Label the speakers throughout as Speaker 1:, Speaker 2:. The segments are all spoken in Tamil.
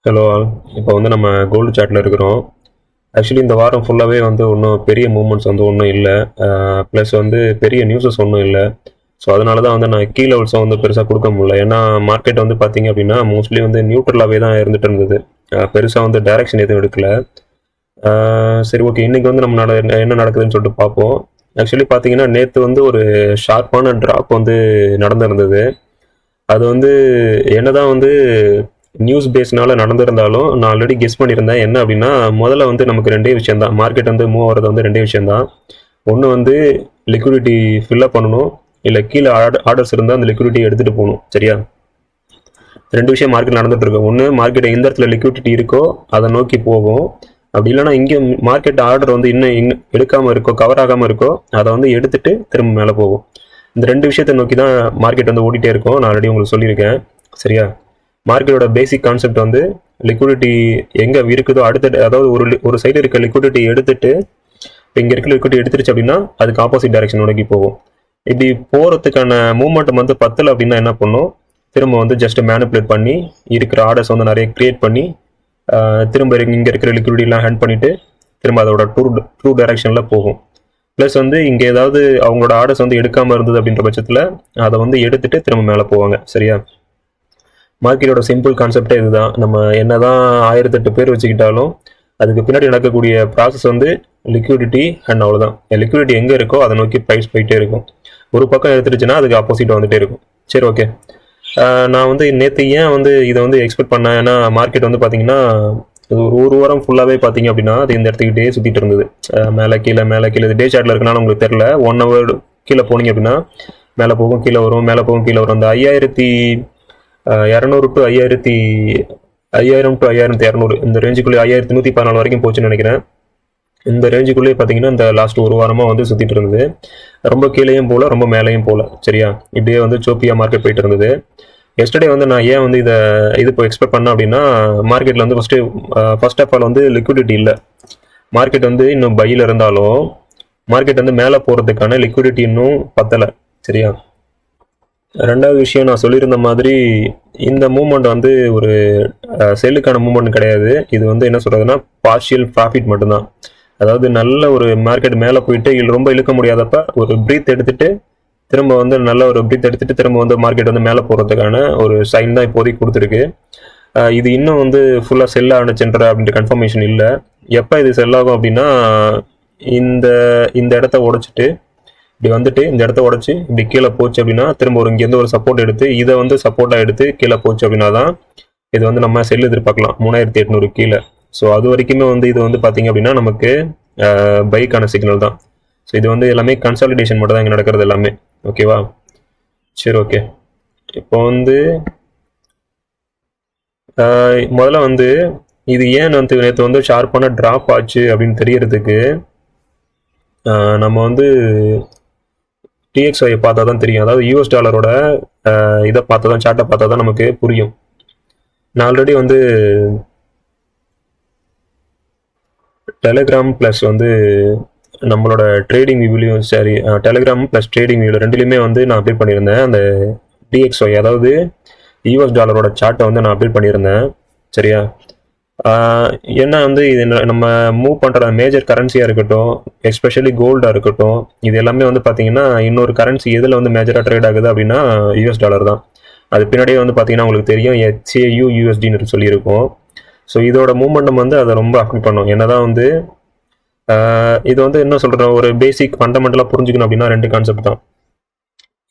Speaker 1: Hello all. இப்போ வந்து நம்ம கோல்டு சார்ட்டில் இருக்கிறோம். ஆக்சுவலி இந்த வாரம் ஃபுல்லாகவே வந்து ஒன்றும் பெரிய மூவ்மெண்ட்ஸ் வந்து ஒன்றும் இல்லை. ப்ளஸ் வந்து பெரிய நியூஸஸ் ஒன்றும் இல்லை. ஸோ அதனால தான் வந்து நான் கீ லெவல்ஸும் வந்து பெருசாக கொடுக்க முடியல. ஏன்னா மார்க்கெட் வந்து பார்த்தீங்க அப்படின்னா மோஸ்ட்லி வந்து நியூட்ரலாகவே தான் இருந்துட்டு இருந்தது. பெருசாக வந்து டைரக்ஷன் எதுவும் எடுக்கல. சரி, ஓகே, இன்றைக்கி வந்து நம்ம என்ன நடக்குதுன்னு சொல்லிட்டு பார்ப்போம். ஆக்சுவலி பார்த்தீங்கன்னா நேற்று வந்து ஒரு ஷார்ப்பான ட்ராப் வந்து நடந்திருந்தது. அது வந்து என்னதான் வந்து நியூஸ் பேஸ்னால நடந்திருந்தாலும் நான் ஆல்ரெடி கெஸ் பண்ணியிருந்தேன். என்ன அப்படின்னா, முதல்ல வந்து நமக்கு ரெண்டே விஷயம் தான். மார்க்கெட் வந்து மூவ் ஆகிறது வந்து ரெண்டே விஷயம் தான். ஒன்று வந்து லிக்விடிட்டி ஃபில்லப் பண்ணணும், இல்லை கீழே ஆர்டர்ஸ் இருந்தால் அந்த லிக்விடிட்டி எடுத்துகிட்டு போகணும். சரியா? ரெண்டு விஷயம் மார்க்கெட் நடந்துட்டு இருக்கு. ஒன்று, மார்க்கெட் எந்த இடத்துல லிக்விடிட்டி இருக்கோ அதை நோக்கி போகும். அப்படி இல்லைன்னா இங்கே மார்க்கெட் ஆர்டர் வந்து இன்னும் எடுக்காமல் இருக்கோ, கவர் ஆகாமல் இருக்கோ, அதை வந்து எடுத்துட்டு திரும்ப மேலே போகும். இந்த ரெண்டு விஷயத்தை நோக்கி தான் மார்க்கெட் வந்து ஓடிட்டே இருக்கும். நான் ஆல்ரெடி உங்களுக்கு சொல்லியிருக்கேன். சரியா? மார்க்கெட்டோட பேசிக் கான்செப்ட் வந்து லிக்விடிட்டி எங்கே இருக்குதோ அடுத்த, அதாவது ஒரு சைடு இருக்க லிக்விடிட்டி எடுத்துட்டு, இப்போ இங்கே இருக்க லிக்விடிட்டி எடுத்துருச்சு அப்படின்னா அதுக்கு ஆப்போசிட் டைரக்ஷன் நோக்கி போகும். இப்படி போகிறதுக்கான மூவ்மெண்ட் வந்து பத்தலை அப்படின்னா என்ன பண்ணும், திரும்ப வந்து ஜஸ்ட் மேனிப்புலேட் பண்ணி இருக்கிற ஆர்டர்ஸ் வந்து நிறைய கிரியேட் பண்ணி திரும்ப இங்கே இருக்கிற லிக்விடிட்டிலாம் ஹேண்ட் பண்ணிவிட்டு திரும்ப அதோட ட்ரூ டைரக்ஷனில் போகும். ப்ளஸ் வந்து இங்கே ஏதாவது அவங்களோட ஆர்டர்ஸ் வந்து எடுக்காமல் இருந்தது அப்படின்ற பட்சத்தில் அதை வந்து எடுத்துட்டு திரும்ப மேலே போவாங்க. சரியா? மார்க்கெட்டோட சிம்பிள் கான்செப்டே இதுதான். நம்ம என்னதான் 1008 பேர் வச்சுக்கிட்டாலும் அதுக்கு பின்னாடி நடக்கக்கூடிய ப்ராசஸ் வந்து லிக்விடிட்டி அண்ட் அவ்வளோதான். லிக்விடிட்டி எங்கே இருக்கோ அதை நோக்கி ப்ரைஸ் போயிட்டே இருக்கும். ஒரு பக்கம் எடுத்துருச்சுன்னா அதுக்கு ஆப்போசிட் வந்துட்டே இருக்கும். சரி, ஓகே. நான் வந்து நேற்று ஏன் வந்து இதை வந்து எக்ஸ்பெக்ட் பண்ணேன், ஏன்னா மார்க்கெட் வந்து பார்த்தீங்கன்னா ஒரு வாரம் ஃபுல்லாகவே பார்த்தீங்க அப்படின்னா அது இந்த இடத்துக்கிட்டே சுற்றிட்டு இருந்தது. மேலே கீழே இது டே சார்ட்டில் இருக்கனால உங்களுக்கு தெரில. 1 hour கீழே போனீங்க அப்படின்னா மேலே போகும் கீழே வரும், மேலே போகும் கீழே வரும். அந்த 5200 டு 5000 டு 5200 இந்த ரேஞ்சுக்குள்ளே 5114 வரைக்கும் போச்சுன்னு நினைக்கிறேன். இந்த ரேஞ்சுக்குள்ளேயே பார்த்தீங்கன்னா இந்த லாஸ்ட் ஒரு வாரமாக வந்து சுற்றிட்டு இருந்தது. ரொம்ப கீழேயும் போகல, ரொம்ப மேலேயும் போகல. சரியா? இப்படியே வந்து சோப்பியாக மார்க்கெட் போயிட்டு இருந்தது. எஸ்டர்டே வந்து நான் ஏன் வந்து இது இப்போ எக்ஸ்பெக்ட் பண்ணேன் அப்படின்னா, மார்க்கெட்டில் வந்து ஃபர்ஸ்ட் ஆஃப் ஆல் வந்து லிக்விடிட்டி இல்லை. மார்க்கெட் வந்து இன்னும் பையில் இருந்தாலும் மார்க்கெட் வந்து மேலே போகிறதுக்கான லிக்விடிட்டி இன்னும் பத்தலை. சரியா? ரெண்டாவது விஷயம், நான் சொல்லியிருந்த மாதிரி இந்த மூவ்மெண்ட் வந்து ஒரு செல்லுக்கான மூவ்மெண்ட் கிடையாது. இது வந்து என்ன சொல்கிறதுனா பார்ஷியல் ப்ராஃபிட் மட்டும்தான். அதாவது நல்ல ஒரு மார்க்கெட் மேலே போயிட்டு ரொம்ப இழுக்க முடியாதப்ப ஒரு ப்ரீத் எடுத்துட்டு திரும்ப வந்து நல்ல ஒரு ப்ரீத் எடுத்துட்டு திரும்ப வந்து மார்க்கெட் வந்து மேலே போகிறதுக்கான ஒரு சைன் தான் இப்போதைக்கு கொடுத்துருக்கு. இது இன்னும் வந்து ஃபுல்லாக செல் ஆனுச்சுன்ற அப்படின்ற கன்ஃபர்மேஷன் இல்லை. எப்போ இது செல் ஆகும் அப்படின்னா, இந்த இடத்த உடைச்சிட்டு இப்படி வந்துட்டு இந்த இடத்த உடச்சி இப்படி கீழே போச்சு அப்படின்னா திரும்ப இங்கேருந்து ஒரு சப்போர்ட் எடுத்து இதை வந்து சப்போர்ட்டாக எடுத்து கீழே போச்சு அப்படின்னா தான் இது வந்து நம்ம செல் எதிர்பார்க்கலாம் 3800 கீழே. ஸோ அது வரைக்குமே வந்து இது வந்து பார்த்தீங்க அப்படின்னா நமக்கு பைக்கான சிக்னல் தான். ஸோ இது வந்து எல்லாமே கன்சாலிடேஷன் மட்டும் தான் இங்கே நடக்கிறது எல்லாமே. ஓகேவா? சரி, ஓகே. இப்போ வந்து முதல்ல வந்து இது ஏன் வந்து நேற்று வந்து ஷார்ப்பான ட்ராப் ஆச்சு அப்படின்னு தெரியறதுக்கு நம்ம வந்து டிஎக்ஸ்ஐயை பார்த்தா தான் தெரியும். அதாவது யூஎஸ் டாலரோட இதை பார்த்தா தான், சார்ட்டை பார்த்தா தான் நமக்கு புரியும். நான் ஆல்ரெடி வந்து டெலிகிராம் ப்ளஸ் வந்து நம்மளோட ட்ரேடிங் வியூலையும் சரி, டெலிகிராம் ப்ளஸ் ட்ரேடிங் வியூவில் ரெண்டுலேயுமே வந்து நான் அப்டேட் பண்ணியிருந்தேன். அந்த டிஎக்ஸ்ஒய் அதாவது யூஎஸ் டாலரோட சார்ட்டை வந்து நான் அப்டேட் பண்ணியிருந்தேன். சரியா? என்ன வந்து இது நம்ம மூவ் பண்ணுற மேஜர் கரன்சியாக இருக்கட்டும், எஸ்பெஷலி கோல்டாக இருக்கட்டும், இது எல்லாமே வந்து பார்த்தீங்கன்னா இன்னொரு கரன்சி எதில் வந்து மேஜராக ட்ரேட் ஆகுது அப்படின்னா யூஎஸ் டாலர் தான். அது பின்னாடியே வந்து பார்த்தீங்கன்னா உங்களுக்கு தெரியும் HAU USDன்னு சொல்லியிருக்கோம். ஸோ இதோட மூவ்மெண்டம் வந்து அதை ரொம்ப அஃபெக்ட் பண்ணும். என்னதான் வந்து இது வந்து என்ன சொல்கிறோம், ஒரு பேசிக் ஃபண்டமெண்டலாக புரிஞ்சுக்கணும் அப்படின்னா ரெண்டு கான்செப்ட் தான்.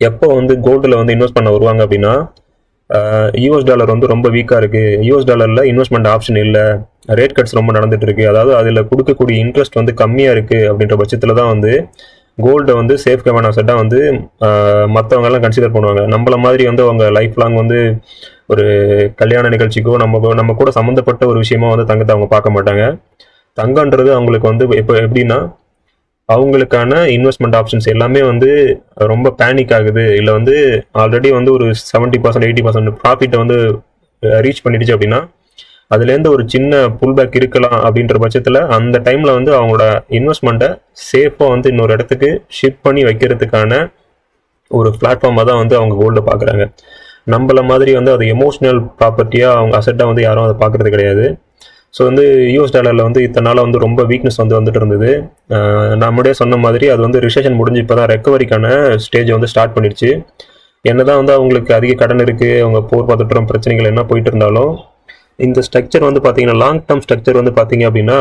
Speaker 1: எப்போ வந்து கோல்டில் வந்து இன்வெஸ்ட் பண்ண வருவாங்க அப்படின்னா, யூஎஸ் டாலர் வந்து ரொம்ப வீக்காக இருக்குது, யூஎஸ் டாலரில் இன்வெஸ்ட்மெண்ட் ஆப்ஷன் இல்லை, ரேட் கட்ஸ் ரொம்ப நடந்துட்டு இருக்கு, அதாவது அதில் கொடுக்கக்கூடிய இன்ட்ரெஸ்ட் வந்து கம்மியாக இருக்குது அப்படின்ற பட்சத்தில் தான் வந்து கோல்டை வந்து சேஃப் கவர்ன் அசெட்டாக வந்து மற்றவங்கெல்லாம் கன்சிடர் பண்ணுவாங்க. நம்மள மாதிரி வந்து அவங்க லைஃப் லாங் வந்து ஒரு கல்யாண நிகழ்ச்சிக்கோ நம்ம கூட சம்மந்தப்பட்ட ஒரு விஷயமா வந்து தங்கத்தை அவங்க பார்க்க மாட்டாங்க. தங்கன்றது அவங்களுக்கு வந்து எப்படின்னா அவங்களுக்கான இன்வெஸ்ட்மெண்ட் ஆப்ஷன்ஸ் எல்லாமே வந்து ரொம்ப பேனிக் ஆகுது, இல்லை வந்து ஆல்ரெடி வந்து ஒரு 70% 80% ப்ராஃபிட்டை வந்து ரீச் பண்ணிடுச்சு அப்படின்னா அதுலேருந்து ஒரு சின்ன புல்பேக் இருக்கலாம் அப்படின்ற பட்சத்தில் அந்த டைமில் வந்து அவங்களோட இன்வெஸ்ட்மெண்ட்டை சேஃபாக வந்து இன்னொரு இடத்துக்கு ஷிஃப்ட் பண்ணி வைக்கிறதுக்கான ஒரு பிளாட்ஃபார்மாக தான் வந்து அவங்க கோல்டை பார்க்குறாங்க. நம்மள மாதிரி வந்து அது எமோஷனல் ப்ராப்பர்ட்டியாக அவங்க அசெட்டாக வந்து யாரும் அதை பார்க்குறது கிடையாது. ஸோ வந்து யூஎஸ் டாலரில் வந்து இத்தனை நாளாக வந்து ரொம்ப வீக்னஸ் வந்துட்டு இருந்தது. நம்மளே சொன்ன மாதிரி அது வந்து ரிசெஷன் முடிஞ்சு இப்போ தான் ரெக்கவரிக்கான ஸ்டேஜ் வந்து ஸ்டார்ட் பண்ணிடுச்சு. என்னதான் வந்து அவங்களுக்கு அதிக கடன் இருக்குது, அவங்க போர் பதற்றம் பிரச்சனைகள் என்ன போயிட்டு இருந்தாலும் இந்த ஸ்ட்ரக்சர் வந்து பார்த்தீங்கன்னா லாங் டேர்ம் ஸ்ட்ரக்சர் வந்து பார்த்தீங்க அப்படின்னா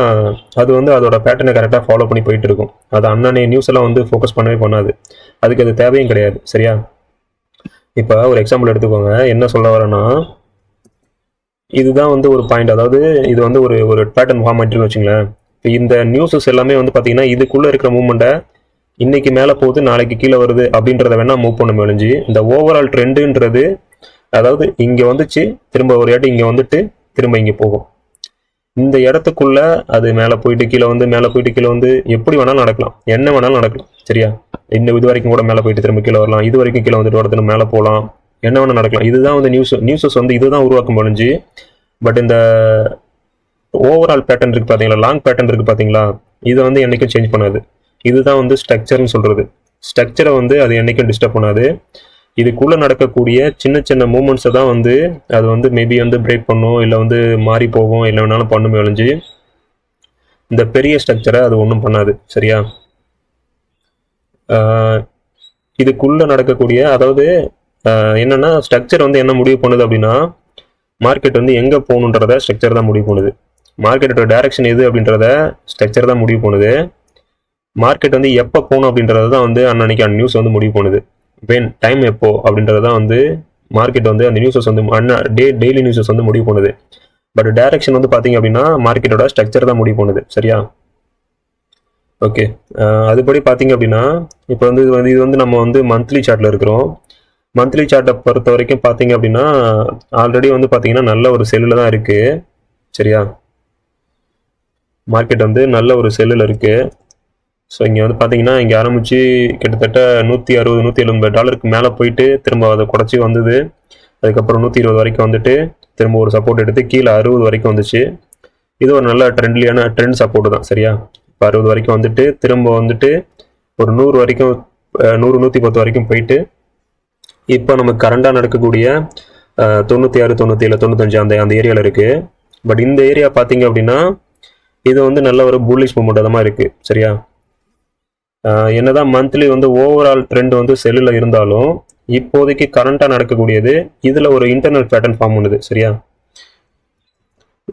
Speaker 1: அது வந்து அதோட பேட்டர்னை கரெக்டாக ஃபாலோ பண்ணி போயிட்டு இருக்கும். அது அண்ணனே நியூஸ் எல்லாம் வந்து ஃபோக்கஸ் பண்ணவே பண்ணாது, அதுக்கு அது தேவையும் கிடையாது. சரியா? இப்போ ஒரு எக்ஸாம்பிள் எடுத்துக்கோங்க. என்ன சொல்ல வரேன்னா, இதுதான் வந்து ஒரு பாயிண்ட். அதாவது இது வந்து ஒரு ஒரு பேட்டர்ன் ஃபார்ம் ஆகிட்டுன்னு வச்சுங்களேன். இப்போ இந்த நியூஸஸ் எல்லாமே வந்து பார்த்தீங்கன்னா இதுக்குள்ளே இருக்கிற மூவ்மெண்ட்டை இன்னைக்கு மேலே போகுது நாளைக்கு கீழே வருது அப்படின்றத வேணால் மூவ் பண்ண முடிஞ்சு, இந்த ஓவரால் ட்ரெண்டுன்றது அதாவது இங்கே வந்துச்சு திரும்ப ஒரு இடம் இங்கே வந்துட்டு திரும்ப இங்கே போகும். இந்த இடத்துக்குள்ள அது மேலே போயிட்டு கீழே வந்து மேலே போயிட்டு கீழே வந்து எப்படி வேணாலும் நடக்கலாம், என்ன வேணாலும் நடக்கலாம். சரியா? இன்னும் இது வரைக்கும் கூட மேலே போயிட்டு திரும்ப கீழே வரலாம், இது வரைக்கும் கீழே வந்துட்டு வரதுன்னு மேலே போகலாம், என்ன வேணால் நடக்கலாம். இதுதான் வந்து நியூஸஸ் வந்து இதுதான் உருவாக்கம் முடிஞ்சு. பட் இந்த ஓவரால் பேட்டர்ன் இருக்குது பார்த்தீங்களா, லாங் பேட்டர்ன் இருக்குது பார்த்தீங்களா, இதை வந்து என்றைக்கும் சேஞ்ச் பண்ணாது. இதுதான் வந்து ஸ்ட்ரக்சர்னு சொல்கிறது. ஸ்ட்ரக்சரை வந்து அது என்றைக்கும் டிஸ்டர்ப் பண்ணாது. இதுக்குள்ளே நடக்கக்கூடிய சின்ன சின்ன மூமெண்ட்ஸை தான் வந்து அது வந்து மேபி வந்து பிரேக் பண்ணும், இல்லை வந்து மாறி போகும், இல்லை வேணாலும் பண்ணுமே ஒழிஞ்சு இந்த பெரிய ஸ்ட்ரக்சரை அது ஒன்றும் பண்ணாது. சரியா? இதுக்குள்ளே நடக்கக்கூடிய அதாவது என்னென்னா ஸ்ட்ரக்சர் வந்து என்ன முடிவு பண்ணுது அப்படின்னா, மார்க்கெட் வந்து எங்கே போகணுன்றத ஸ்ட்ரக்சர் தான் முடிவு பண்ணுது. மார்க்கெட்டோட டைரக்ஷன் எது அப்படின்றத ஸ்ட்ரக்சர் தான் முடிவு பண்ணுது. மார்க்கெட் வந்து எப்போ போகணும் அப்படின்றத தான் வந்து அன்னைக்கு அந்த நியூஸ் வந்து முடிவு பண்ணுது. வென் டைம் எப்போ அப்படின்றது தான் வந்து மார்க்கெட் வந்து அந்த நியூஸஸ் வந்து டெய்லி நியூஸஸ் வந்து முடிவு பண்ணுது. பட் டைரக்ஷன் வந்து பார்த்தீங்க அப்படின்னா மார்க்கெட்டோட ஸ்ட்ரக்சர் தான் முடிவு பண்ணுது. சரியா? ஓகே. அதுபடி பார்த்தீங்க அப்படின்னா இப்போ வந்து இது வந்து நம்ம வந்து மந்த்லி சார்ட்டில் இருக்கிறோம். மந்த்லி சார்ட்டை பொறுத்த வரைக்கும் பார்த்தீங்க அப்படின்னா ஆல்ரெடி வந்து பார்த்தீங்கன்னா நல்ல ஒரு செல்லில் தான் இருக்குது. சரியா? மார்க்கெட் வந்து நல்ல ஒரு செல்லில் இருக்குது. ஸோ இங்கே வந்து பார்த்தீங்கன்னா இங்கே ஆரம்பித்து கிட்டத்தட்ட $160 $170 மேலே போயிட்டு திரும்ப அதை குறைச்சி வந்தது. அதுக்கப்புறம் 120 வரைக்கும் வந்துட்டு திரும்ப ஒரு சப்போர்ட் எடுத்து கீழே 60 வரைக்கும் வந்துச்சு. இது ஒரு நல்ல ட்ரெண்ட் சப்போர்ட் தான். சரியா? இப்போ 60 வரைக்கும் வந்துட்டு திரும்ப வந்துட்டு ஒரு 100 வரைக்கும் 100 110 வரைக்கும் போயிட்டு இப்போ நமக்கு கரண்டாக நடக்கக்கூடிய 96 97 95 அந்த ஏரியாவில் இருக்குது. பட் இந்த ஏரியா பார்த்தீங்க அப்படின்னா இது வந்து நல்ல ஒரு புல்லிஷ் மூமெண்ட் தான் இருக்குது. சரியா? என்னதான் மந்த்லி வந்து ஓவரால் ட்ரெண்ட் வந்து செல்லில் இருந்தாலும் இப்போதைக்கு கரண்டாக நடக்கக்கூடியது இதில் ஒரு இன்டர்னல் பேட்டர்ன் ஃபார்ம் பண்ணுது. சரியா?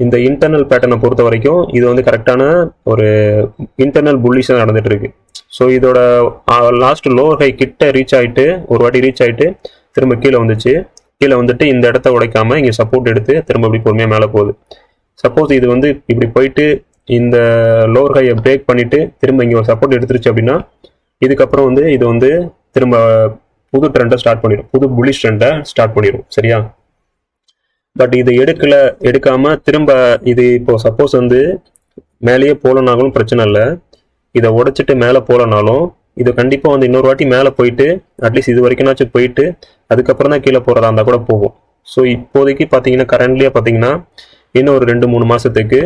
Speaker 1: இந்த இன்டர்னல் பேட்டர்னை பொறுத்த வரைக்கும் இது வந்து கரெக்டான ஒரு இன்டர்னல் புல்லிஷாக நடந்துட்டு இருக்கு. ஸோ இதோட லாஸ்ட் லோவர் ஹை கிட்ட ரீச் ஆகிட்டு ஒரு வாட்டி ரீச் ஆகிட்டு திரும்ப கீழே வந்துச்சு. கீழே வந்துட்டு இந்த இடத்த உடைக்காம இங்கே சப்போர்ட் எடுத்து திரும்ப இப்படி பொறுமையாக மேலே போகுது. சப்போஸ் இது வந்து இப்படி போயிட்டு இந்த லோவர் ஹையை பிரேக் பண்ணிட்டு திரும்ப இங்கே ஒரு சப்போர்ட் எடுத்துருச்சு அப்படின்னா இதுக்கப்புறம் வந்து இது வந்து திரும்ப புது ட்ரெண்டை ஸ்டார்ட் பண்ணிடும், புது புல்லிஷ் ட்ரெண்டை ஸ்டார்ட் பண்ணிடும். சரியா? பட் இது எடுக்காம திரும்ப இது இப்போ சப்போஸ் வந்து மேலேயே போகலனாலும் பிரச்சனை இல்லை, இதை உடைச்சிட்டு மேலே போகலனாலும் இது கண்டிப்பாக வந்து இன்னொரு வாட்டி மேலே போயிட்டு அட்லீஸ்ட் இது வரைக்கும்னாச்சும் போயிட்டு அதுக்கப்புறம் தான் கீழே போகிறதா இருந்தால் கூட போகும். ஸோ இப்போதைக்கு பார்த்தீங்கன்னா கரண்ட்லியாக பார்த்தீங்கன்னா இன்னும் ஒரு 2-3 மாதத்துக்கு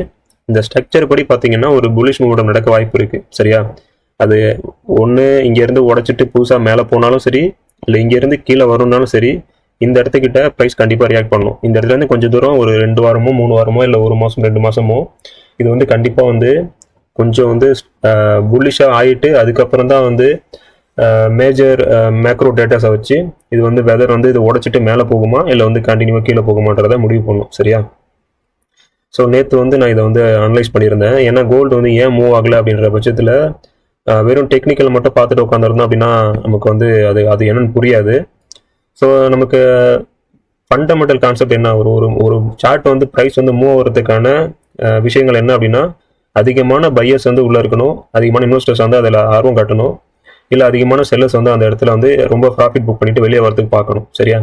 Speaker 1: இந்த ஸ்ட்ரக்சர் படி பார்த்தீங்கன்னா ஒரு புல்லிஷ் மூவ்மெண்ட் நடக்க வாய்ப்பு இருக்குது. சரியா? அது ஒன்று இங்கேருந்து உடைச்சிட்டு புதுசாக மேலே போனாலும் சரி, இல்லை இங்கேருந்து கீழே வரும்னாலும் சரி, இந்த இடத்துக்கிட்ட ப்ரைஸ் கண்டிப்பாக ரியாக்ட் பண்ணணும். இந்த இடத்துலேருந்து கொஞ்சம் தூரம் ஒரு 2 வாரமோ 3 வாரமோ இல்லை 1 மாதம் 2 மாதமோ இது வந்து கண்டிப்பாக வந்து கொஞ்சம் வந்து புல்லிஷாக ஆகிட்டு அதுக்கப்புறம் தான் வந்து மேஜர் மேக்ரோ டேட்டாஸை வச்சு இது வந்து வெதர் வந்து இது உடைச்சிட்டு மேலே போகுமா இல்லை வந்து கண்டினியூவாக கீழே போகுமான்றதை முடிவு பண்ணணும். சரியா? ஸோ நேற்று வந்து நான் இதை வந்து அனலைஸ் பண்ணியிருந்தேன். ஏன்னா கோல்டு வந்து ஏன் மூவ் ஆகலை அப்படின்ற பட்சத்தில் வெறும் டெக்னிக்கல் மட்டும் பார்த்துட்டு உட்காந்துருந்தோம் அப்படின்னா நமக்கு வந்து அது என்னன்னு புரியாது. ஸோ நமக்கு ஃபண்டமெண்டல் கான்செப்ட் என்ன, ஒரு ஒரு சார்ட் வந்து ப்ரைஸ் வந்து மூவ் ஆகிறதுக்கான விஷயங்கள் என்ன அப்படின்னா அதிகமான பையர்ஸ் வந்து உள்ளே இருக்கணும், அதிகமான இன்வெஸ்டர்ஸ் வந்து அதில் ஆர்வம் காட்டணும், இல்லை அதிகமான செல்லர்ஸ் வந்து அந்த இடத்துல வந்து ரொம்ப ப்ராஃபிட் புக் பண்ணிட்டு வெளியே வரதுக்கு பார்க்கணும். சரியா?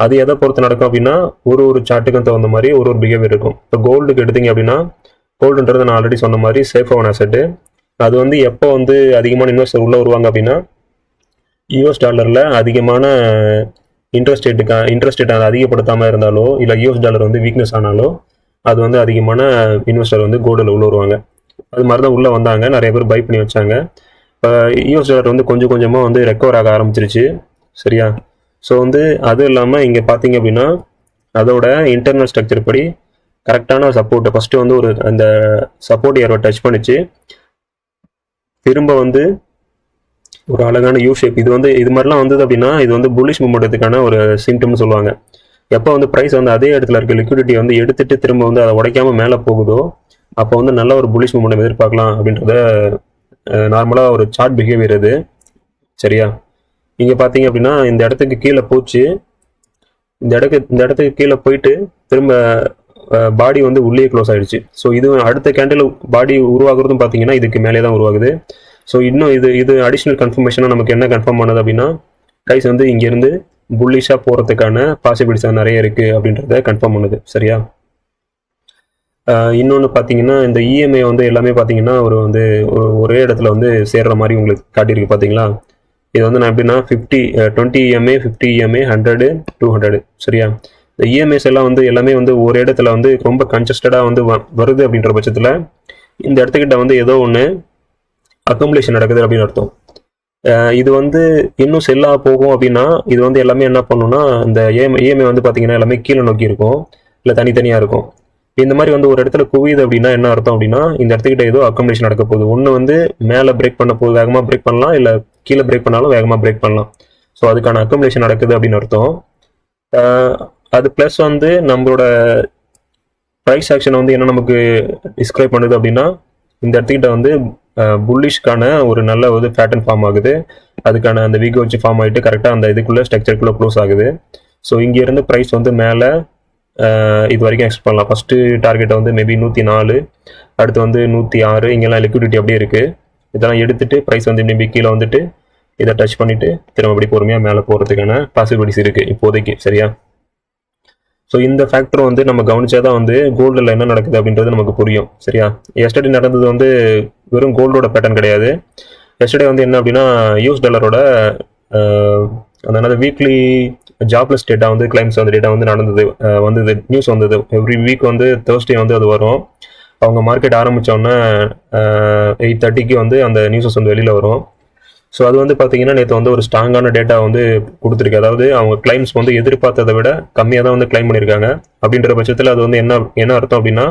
Speaker 1: அது எதை பொறுத்து நடக்கும் அப்படின்னா ஒரு சார்ட்டுக்கும் தகுந்த மாதிரி ஒரு பிஹேவியர் இருக்கும். இப்போ கோல்டுக்கு எடுத்தீங்க அப்படின்னா கோல்டுன்றது நான் ஆல்ரெடி சொன்ன மாதிரி சேஃபான அசெட்டு. அது வந்து எப்போ வந்து அதிகமான இன்வெஸ்டர் உள்ளே வருவாங்க அப்படின்னா யூஎஸ் டாலரில் அதிகமான இன்ட்ரெஸ்ட் ரேட் அதை அதிகப்படுத்தாமல் இருந்தாலோ இல்லை யூஎஸ் டாலர் வந்து வீக்னஸ் ஆனாலோ அது வந்து அதிகமான இன்வெஸ்டர் வந்து கோல்டில் உள்ளே வருவாங்க. அது மாதிரி தான் உள்ளே வந்தாங்க, நிறைய பேர் பை பண்ணி வச்சாங்க. இப்போ யூஎஸ் டாலர் வந்து கொஞ்சம் கொஞ்சமாக வந்து ரெக்கவர் ஆக ஆரம்பிச்சிருச்சு. சரியா? ஸோ வந்து அதுவும் இல்லாமல் இங்கே பார்த்தீங்க அப்படின்னா அதோட இன்டர்னல் ஸ்ட்ரக்சர் படி கரெக்டான சப்போர்ட்டை ஃபஸ்ட்டு வந்து ஒரு அந்த சப்போர்ட் ஏர்வை டச் பண்ணிச்சு, திரும்ப வந்து ஒரு அழகான யூ ஷேப். இது மாதிரிலாம் வந்தது அப்படின்னா இது வந்து புல்லிஷ் மூமெண்ட்டுக்கான ஒரு சிம்டம்னு சொல்லுவாங்க. எப்போ வந்து ப்ரைஸ் வந்து அதே இடத்துல இருக்க லிக்விடிட்டியை வந்து எடுத்துட்டு திரும்ப வந்து அதை உடைக்காம மேலே போகுதோ அப்போ வந்து நல்ல ஒரு புல்லிஷ் மூமெண்ட் எதிர்பார்க்கலாம் அப்படின்றத நார்மலாக ஒரு சார்ட் பிஹேவியர் இது. சரியா, இங்கே பார்த்தீங்க அப்படின்னா இந்த இடத்துக்கு கீழே போச்சு, இந்த இடத்துக்கு கீழே போயிட்டு திரும்ப பாடி வந்து உள்ளே க்ளோஸ் ஆயிடுச்சு. ஸோ இது அடுத்த கேண்டில் பாடி உருவாகுறதும் பார்த்தீங்கன்னா இதுக்கு மேலே தான் உருவாகுது. ஸோ இன்னும் இது அடிஷ்னல் கன்ஃபர்மேஷனாக நமக்கு என்ன கன்ஃபார்ம் ஆனது அப்படின்னா ப்ரைஸ் வந்து இங்கேருந்து புல்லிஷாக போகிறதுக்கான பாசிபிலிட்டிஸ் நிறைய இருக்குது அப்படின்றத கன்ஃபார்ம் பண்ணுது. சரியா, இன்னொன்று பார்த்தீங்கன்னா இந்த இஎம்ஐ வந்து எல்லாமே பார்த்தீங்கன்னா ஒரே இடத்துல வந்து சேர்ற மாதிரி உங்களுக்கு காட்டியிருக்கு. பார்த்தீங்களா, இது வந்து நான் எப்படின்னா 20 EMA 50 EMA 100 200. சரியா, இந்த இஎம்ஐஸ் எல்லாம் வந்து எல்லாமே வந்து ஒரு இடத்துல வந்து ரொம்ப கன்ஜஸ்டடாக வந்து வருது அப்படின்ற பட்சத்தில் இந்த இடத்துக்கிட்ட வந்து ஏதோ ஒன்று அக்கமுலேஷன் நடக்குது அப்படின்னு அர்த்தம். இது வந்து இன்னும் செல்லாக போகும் அப்படின்னா இது வந்து எல்லாமே என்ன பண்ணுன்னா இந்த இஎம்ஐ வந்து பார்த்தீங்கன்னா எல்லாமே கீழே நோக்கி இருக்கும், இல்லை தனித்தனியாக இருக்கும். இந்த மாதிரி வந்து ஒரு இடத்துல குவியுது அப்படின்னா என்ன அர்த்தம் அப்படின்னா இந்த இடத்துக்கிட்ட ஏதோ அக்கமுலேஷன் நடக்க போகுது. ஒன்று வந்து மேலே பிரேக் பண்ண போகுது, வேகமாக பிரேக் பண்ணலாம், இல்லை கீழே பிரேக் பண்ணாலும் வேகமாக பிரேக் பண்ணலாம். ஸோ அதுக்கான அக்கமுலேஷன் நடக்குது அப்படின்னு அர்த்தம். அது ப்ளஸ் வந்து நம்மளோட ப்ரைஸ் ஆக்ஷன் வந்து என்ன நமக்கு டிஸ்கிரைப் பண்ணுது அப்படின்னா இந்த இடத்துக்கிட்ட வந்து புல்லிஷ்கான ஒரு நல்ல ஒரு பேட்டர்ன் ஃபார்ம் ஆகுது. அதுக்கான அந்த வீக் வச்சு ஃபார்ம் ஆகிட்டு கரெக்டாக அந்த இதுக்குள்ளே ஸ்ட்ரக்சருக்குள்ளே க்ளோஸ் ஆகுது. ஸோ இங்கேருந்து ப்ரைஸ் வந்து மேலே இது வரைக்கும் எக்ஸ்பெக்ட் பண்ணலாம். ஃபஸ்ட்டு டார்கெட்டை வந்து மேபி 104, அடுத்து வந்து 106. இங்கெல்லாம் லிக்விடிட்டி அப்படியே இருக்குது. இதெல்லாம் எடுத்துகிட்டு ப்ரைஸ் வந்து மேபி கீழே வந்துட்டு இதை டச் பண்ணிவிட்டு திரும்ப அப்படி பொறுமையாக மேலே போகிறதுக்கான பாசிபிலிட்டிஸ் இருக்குது இப்போதைக்கு. சரியா, ஸோ இந்த ஃபேக்டர் வந்து நம்ம கவனிச்சா தான் வந்து கோல்டில் என்ன நடக்குது அப்படின்றது நமக்கு புரியும். சரியா, எஸ்டர்டே நடந்தது வந்து வெறும் கோல்டோட பேட்டர்ன் கிடையாது. எஸ்டர்டே வந்து என்ன அப்படின்னா யூஎஸ் டாலரோட அந்த வீக்லி ஜாப்லெஸ் டேட்டா வந்து கிளைம்ஸ் அந்த டேட்டா வந்து வந்தது நியூஸ் வந்தது. எவ்ரி வீக் வந்து தேர்ஸ்டே வந்து அது வரும். அவங்க மார்க்கெட் ஆரம்பித்தோடனே 8:30 வந்து அந்த நியூஸஸ் வந்து வெளியில் வரும். ஸோ அது வந்து பார்த்தீங்கன்னா நேற்று வந்து ஒரு ஸ்ட்ராங்கான டேட்டா வந்து கொடுத்துருக்கு. அதாவது அவங்க கிளைம்ஸ் வந்து எதிர்பார்த்ததை விட கம்மியாக தான் வந்து கிளைம் பண்ணியிருக்காங்க. அப்படின்ற பட்சத்தில் அது வந்து என்ன அர்த்தம் அப்படின்னா